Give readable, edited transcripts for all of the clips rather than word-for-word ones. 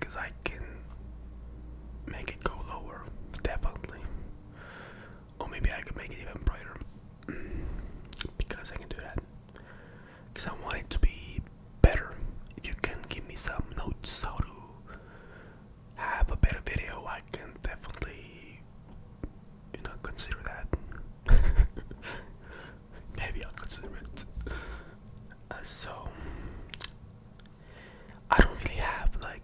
because I can make it go lower, definitely. Or maybe I can make it even brighter because I can do that. Because I want it to be better. If you can give me some notes how to have a better video, I can definitely, consider that. Maybe I'll consider it. So I don't really have like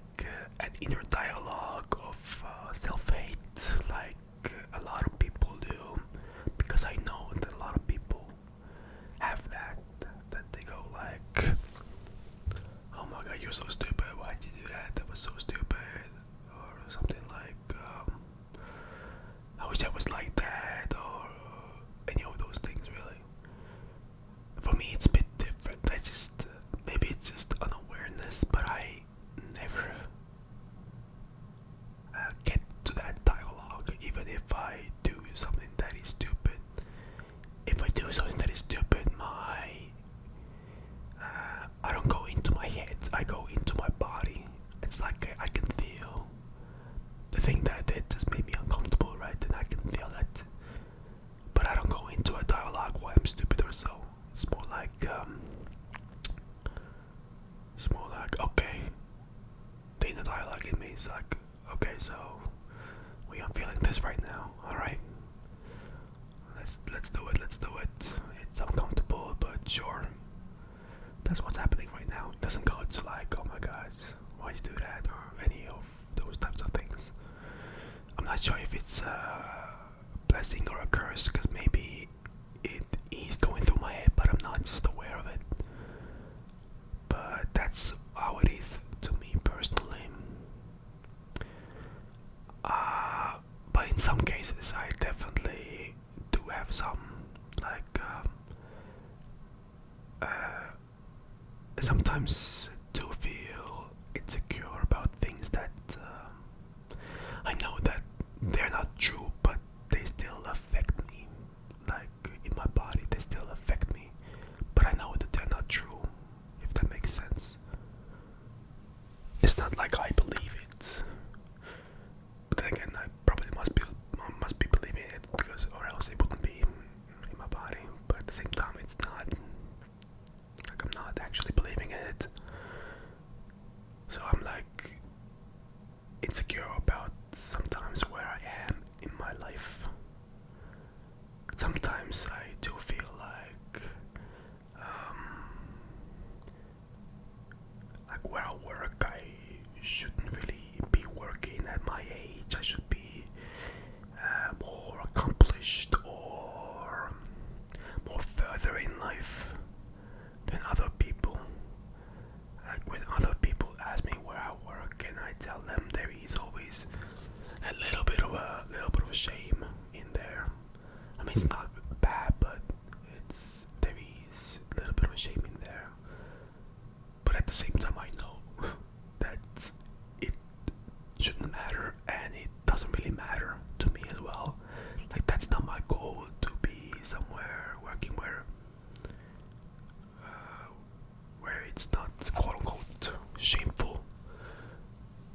an inner dialogue of self-hate like a lot of people do, because I know that a lot of people have that they go like, oh my god, you're so stupid, why'd you do that, that was so stupid, or something like, I wish I was like that, or any of those things really. For me it's a bit different. I just maybe it's just unawareness, but I never get to that dialogue, even if I do something that is stupid. If I do something that is stupid, I don't go into my head, I go into my body. It's like I can feel the thing that I did just made me uncomfortable, right? And I can feel it, but I don't go into a dialogue why I'm stupid or so. It's more like okay, the inner dialogue in me is like, okay, so we are feeling this right now, all right? Let's do it. It's uncomfortable, but sure. That's what's happening right now. It doesn't go to like, oh my god, why'd you do that, or any of those types of things. I'm not sure if it's a blessing or a curse, because maybe it is going through my head, but I'm not just aware of it. But that's how it is to me personally. But in some cases, I definitely do have some like. Sometimes do feel insecure about things that I know that they're not true, but they still affect me. Like in my body, they still affect me, but I know that they're not true, if that makes sense. It's not like I believe it, but then again, I probably must be believing it, because or else it wouldn't be in my body. But at the same time, it's not. Like I'm not actually believing in it. So I'm like insecure about sometimes where I am in my life. Sometimes I do feel like where I work, I shouldn't really be working at my age. I should be more accomplished or more further in life than other people. Like when other people ask me where I work, and I tell them, there is always a little bit of a shame in there. I mean, it's not bad, but there is a little bit of a shame in there. But at the same time, I know that it shouldn't matter, and it doesn't really matter to me as well. Like that's not my goal, to be somewhere working where it's not quote unquote shameful.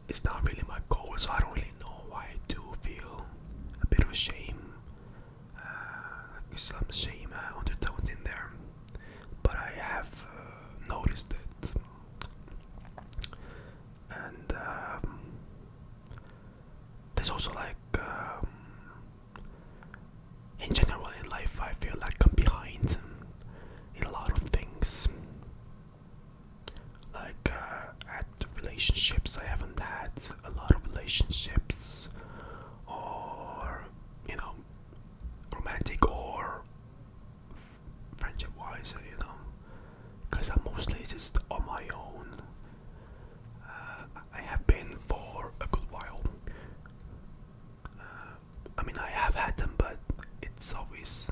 It's not really my goal, so I don't really know why I do feel a bit of shame, some shame undertones in there. But I have noticed it, and there's also like in general in life, I feel like I'm behind in a lot of things. Like at relationships, I haven't had a lot of relationships, or romantic or friendship wise, because I'm mostly just on my own. I have been for a good while. I mean, I have had them, but it's always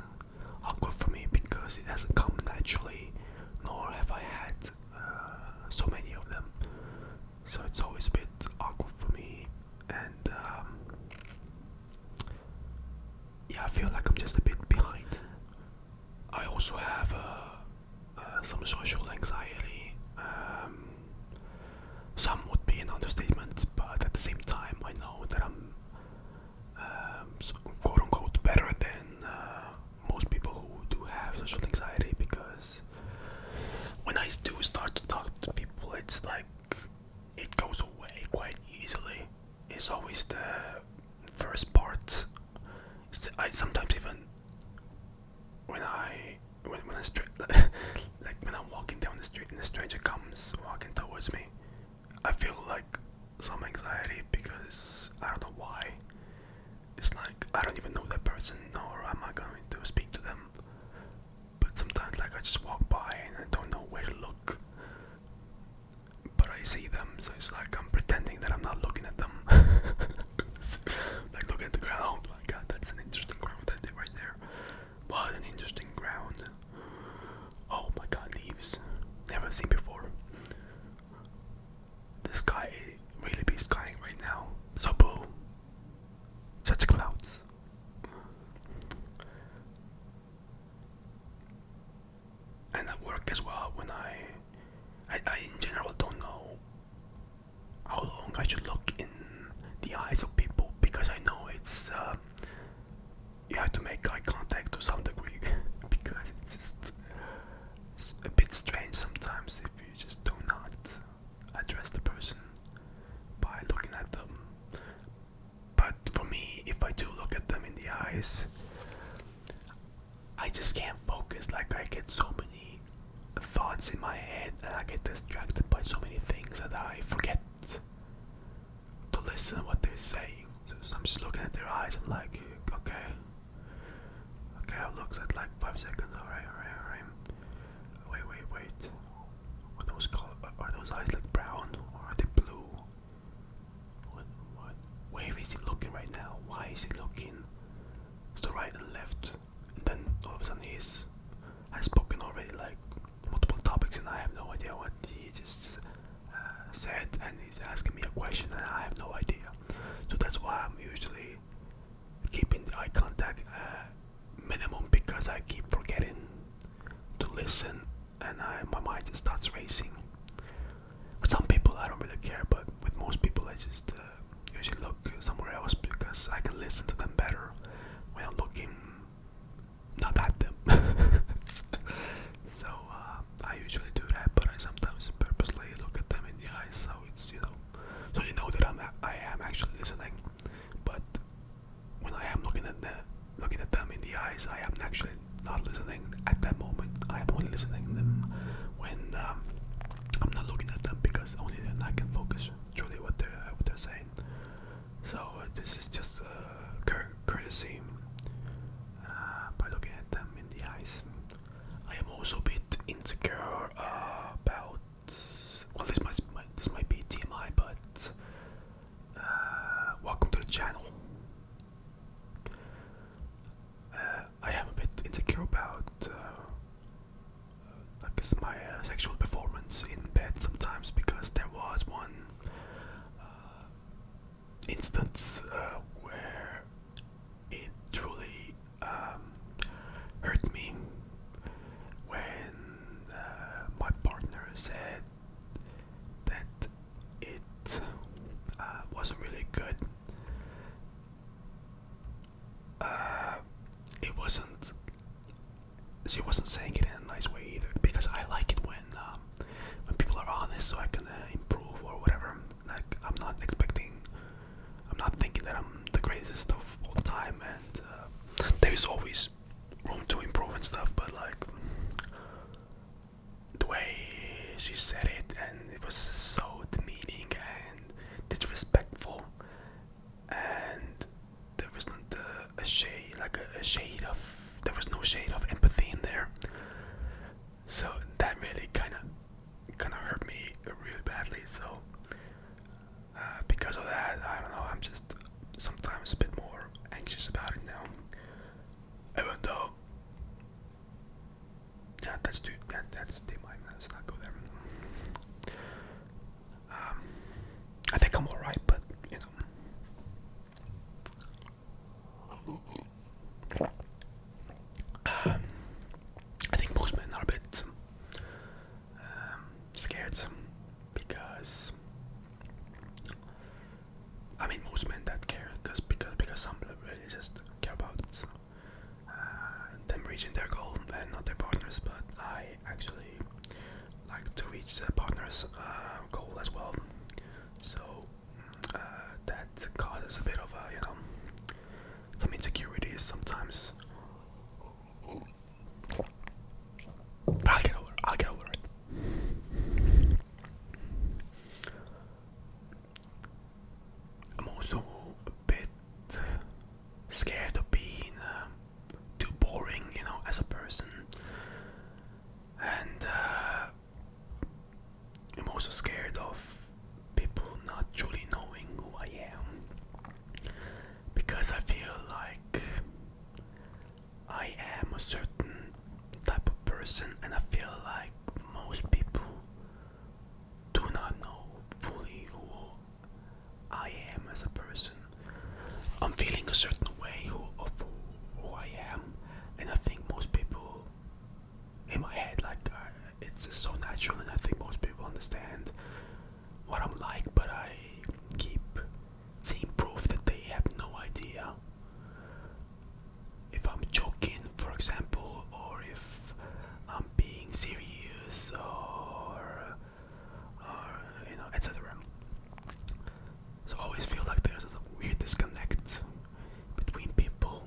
awkward for me because it hasn't come naturally, nor have I had so many of them. So it's always a bit awkward for me, and yeah, I feel like I'm just a bit behind. I also have some social anxiety. Some would be an understatement, but is I just can't focus. Like, I get so many thoughts in my head and I get distracted by so many things that I forget to listen to what they're saying. So I'm just looking at their eyes. I'm like, okay, I'll look at like 5 seconds. Alright. Wait. Are those color? Are those eyes like brown or are they blue? What? Where is he looking right now? Why is he looking to the right and left? And then all of a sudden has spoken already like multiple topics, and I have no idea what he just said, and he's asking me a question and I have no idea. So that's why I'm usually keeping the eye contact minimum, because I keep forgetting to listen and my mind just starts racing. With some people I don't really care, but with most people I just usually look somewhere else because I can listen to them better when I'm looking not at them. So I usually do that, but I sometimes purposely look at them in the eyes, so it's, so you know that I am actually listening. But when I am looking at them in the eyes, I am actually not listening at that moment. I am only listening to them when I'm not looking at them, because only then I can focus truly what they're saying. So this is just courtesy by looking at them in the eyes. I am also a bit insecure about. Well, this might be TMI, but welcome to the channel. I am a bit insecure about my sexual performance in bed sometimes, because there was one instance where it truly hurt me when my partner said that it wasn't really good. She wasn't saying it in a nice way either, because I like it when people are honest, so I can improve or whatever. Like, I'm not thinking that I'm the greatest of all the time, and there is always room to improve and stuff, but like the way she said it, and it was so demeaning and disrespectful, and there wasn't a shade of there was no shade of empathy in there. So that really kind of hurt me really badly. So because of that, I don't know, I'm just sometimes a bit more anxious about it now. Even though, yeah, that's the mind. Let's not go there. I think I'm alright, but I think most men are a bit scared, because I mean, most men that care, because some really just care about them reaching their goal and not their partners. But I actually like to reach their partner's goal as well. So that causes a bit of some insecurities sometimes. But I'll get over it. I'm also a bit scared of being too boring, as a person. And I'm also scared of people not truly knowing who I am, because I feel like I am a certain type of person, and I feel like most people do not know fully who I am as a person. I'm feeling a certain way of who I am, and I think most people in my head, like, it's just so natural, and I think most people understand what I'm like, but I keep seeing proof that they have no idea if I'm joking, for example, or if I'm being serious, or etc. So I always feel like there's a weird disconnect between people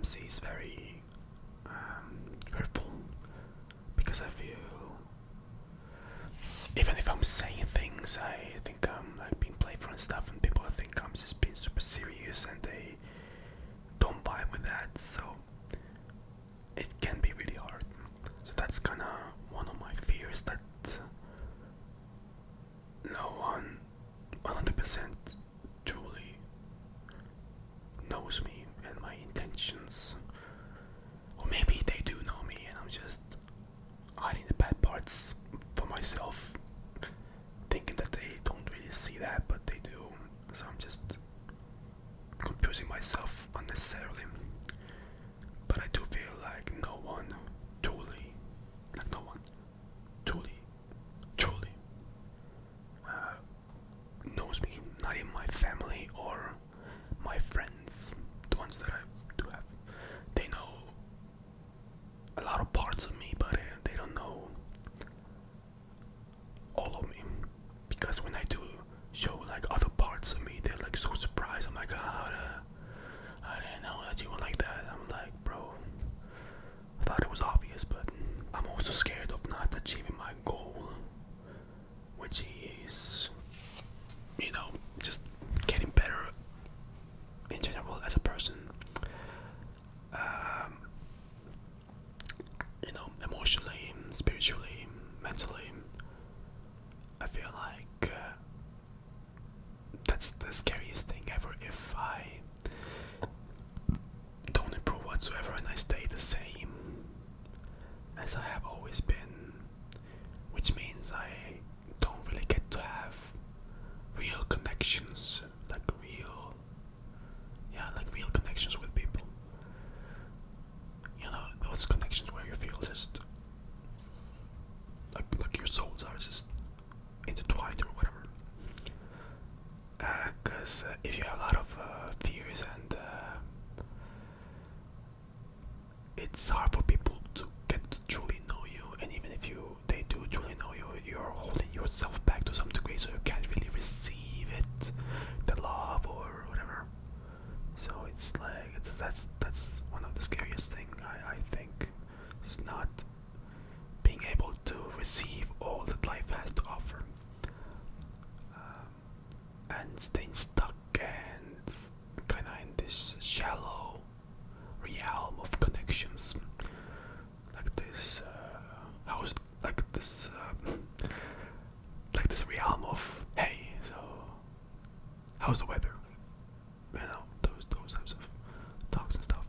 jealousy is very hurtful, because I feel even if I'm saying things, I think I'm like being playful and stuff, and people think I'm just being super serious, and they don't vibe with that. So it can be really hard. So that's kind of one of my fears, that no one 100% truly knows me and my intentions. Or maybe they do know me and I'm just hiding the bad parts for myself, thinking that they don't really see that, but they do. So I'm just confusing myself unnecessarily. But I do feel like no one truly, truly knows me. Not even my family or my friends, the ones that I do have. They know a lot of parts of me, but they don't know all of me. Because when I do show like other parts of me, they're like so surprised. I'm like, I didn't know that you were like that. I'm like, bro, I thought it was obvious, but I'm also scared of not achieving my goal, which is, just getting better in general as a person. Emotionally, spiritually, mentally. I feel like that's the scariest thing ever. If I don't improve whatsoever and I stay the same as I have always been, which means I don't really get to have real connections, like real connections with people. Those connections where you feel just like your souls are just intertwined or whatever. Because if you have a lot of fears, and it's hard for people to get to truly know you, and even if they do truly know you, you're holding yourself back to some degree, so you can't really receive it, the love or whatever. So it's like that's one of the scariest thing, I think, is not being able to receive all that life has to offer, and staying stuck and kind of in this shallow realm of connections, like this like this realm of, hey, so how's the weather? Those types of talks and stuff.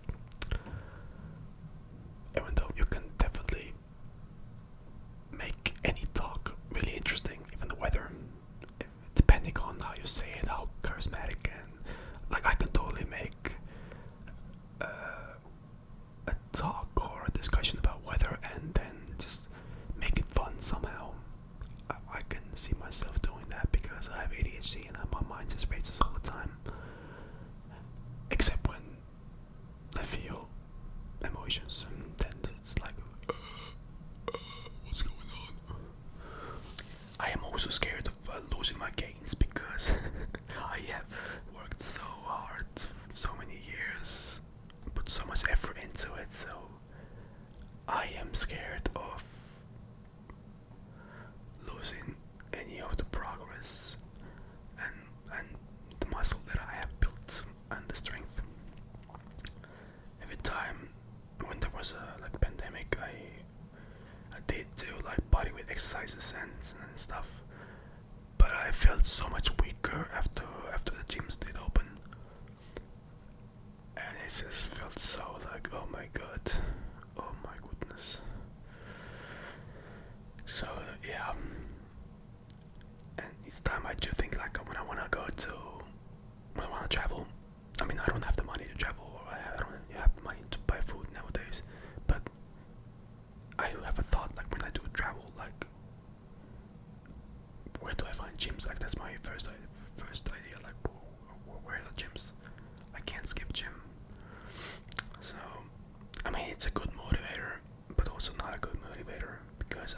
Even though you can definitely make any talk really interesting, even the weather, depending on how you say it, how charismatic, and like I can totally make a talk or a discussion about weather and then just make it fun somehow. I can see myself doing that because I have ADHD and my mind just races all the time, except when I feel emotions, and then it's like, what's going on? I am also scared of losing my gains, because I have worked so hard so many years, put so much effort into it, so I am scared of losing any of the progress and the muscle that I have built and the strength. Every time when there was a pandemic, I did do like bodyweight exercises and stuff, but I felt so much weaker after the gyms did open, and it just felt so like, oh my god, oh my goodness. So yeah, and each time I do think like when I want to travel. I mean, I don't have the money to travel, or I don't have the money to buy food nowadays, but I have a thought, like when I do travel, like where do I find gyms? Like that's my first idea, like where are the gyms? I can't skip gym. So I mean, it's a good motivator, but also not a good motivator, because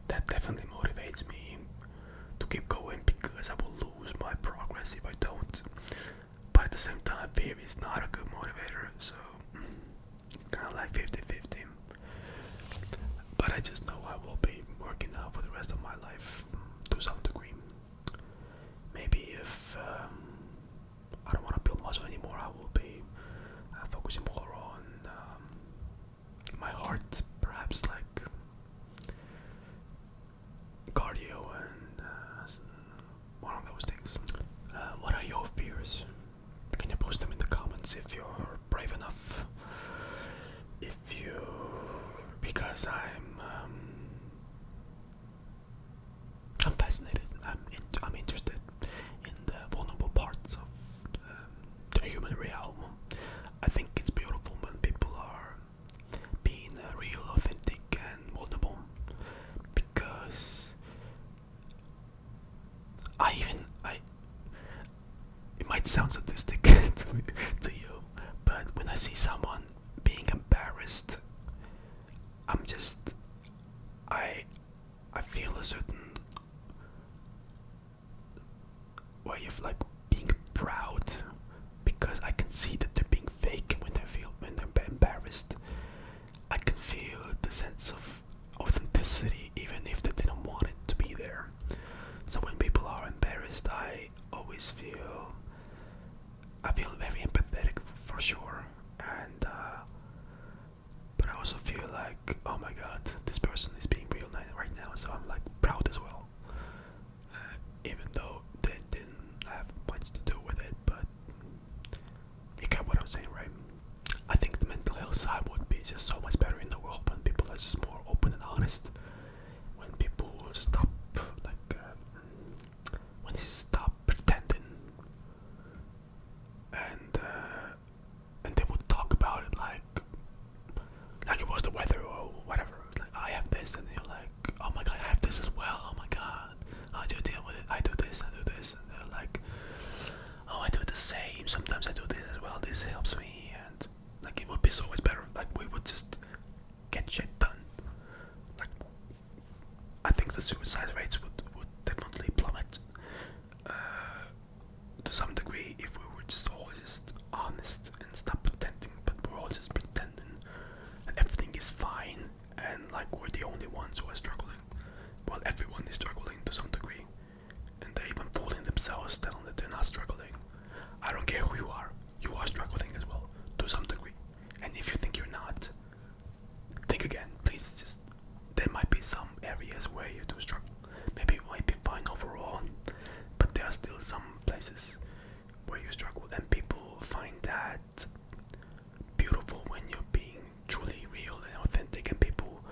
that definitely motivates me to keep going, because I will lose my progress if I don't. But at the same time, fear is not a good motivator. rest of my life to some degree. Maybe if I don't want to build muscle anymore, I will be focusing more on my heart, perhaps like cardio and one of those things. What are your fears? Can you post them in the comments if you're brave enough? If you, because I'm fascinated. I'm interested in the vulnerable parts of the human realm. I think it's beautiful when people are being real, authentic, and vulnerable. Because it might sound sadistic to you, but when I see someone being embarrassed, I feel a certain way of like being proud, because I can see that they're being fake when they're embarrassed. I can feel the sense of authenticity even if they didn't want it to be there. So when people are embarrassed, I feel very empathetic for sure, and but I also feel like, oh my god, this person is being real right now, so I'm like proud as well, even though they didn't have much to do with it. But you get what I'm saying, right? I think the mental health side would be just so much better in the world when people are just more open and honest. When people stop, when they stop pretending, and they would talk about it like it was the weather or whatever. Like, I have this, and you're like, oh my god, I have this as well. Oh my god, how do you deal with it? I do this, and they're like, oh, I do the same. Sometimes I do this as well. This helps me, and like it would be so much better. Like we would just get shit done. Like I think the suicide rates would definitely plummet to some degree if we were just all just honest and stop pretending. But we're all just pretending, and everything is fine, and like we're the only ones who are struggling. Well, everyone is struggling to some degree, and they're even fooling themselves, telling that they're not struggling. I don't care who you are struggling as well to some degree. And if you think you're not, think again, please. Just there might be some areas where you do struggle. Maybe you might be fine overall, but there are still some places where you struggle, and people find that beautiful when you're being truly real and authentic, and people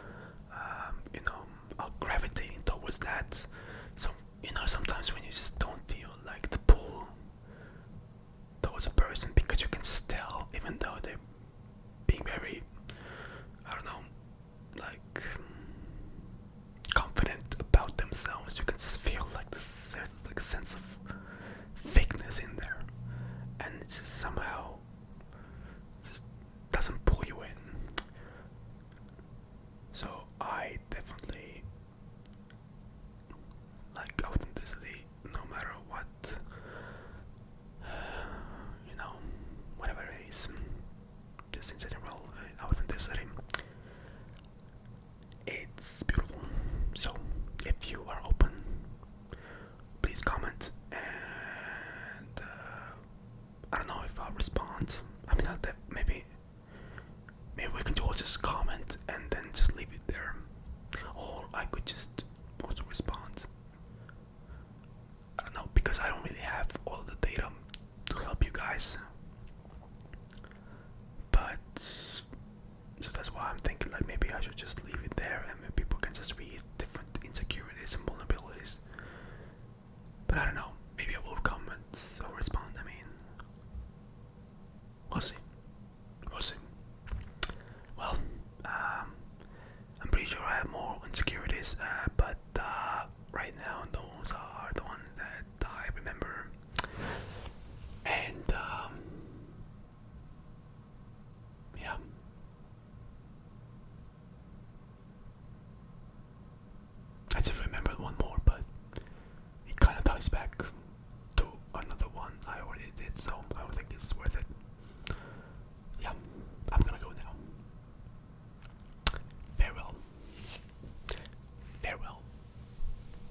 are gravitating towards that. So sometimes when you just don't feel like the pull towards a person, because you can tell, even though they're being very, I don't know, like confident about themselves, you can just feel like there's like a sense of fakeness in there, and it just somehow just doesn't pull you in. So I definitely like authenticity, no matter what, whatever it is. Just in general, authenticity, it's beautiful. So if you are open, please comment, and I don't know if I'll respond. I mean, maybe we can all just comment and then just leave it there, or I could just also respond. I don't know, because I don't really have all the data to help you guys. But so that's why I'm thinking like maybe I should just leave it there, and maybe people can just read different insecurities and vulnerabilities. But I don't know, maybe I will comment or respond. I mean, we'll see. Well, I'm pretty sure I have more insecurities, but right now those are the ones that I remember. And yeah. I just remembered one more, but it kind of ties back to another one I already did, so I don't think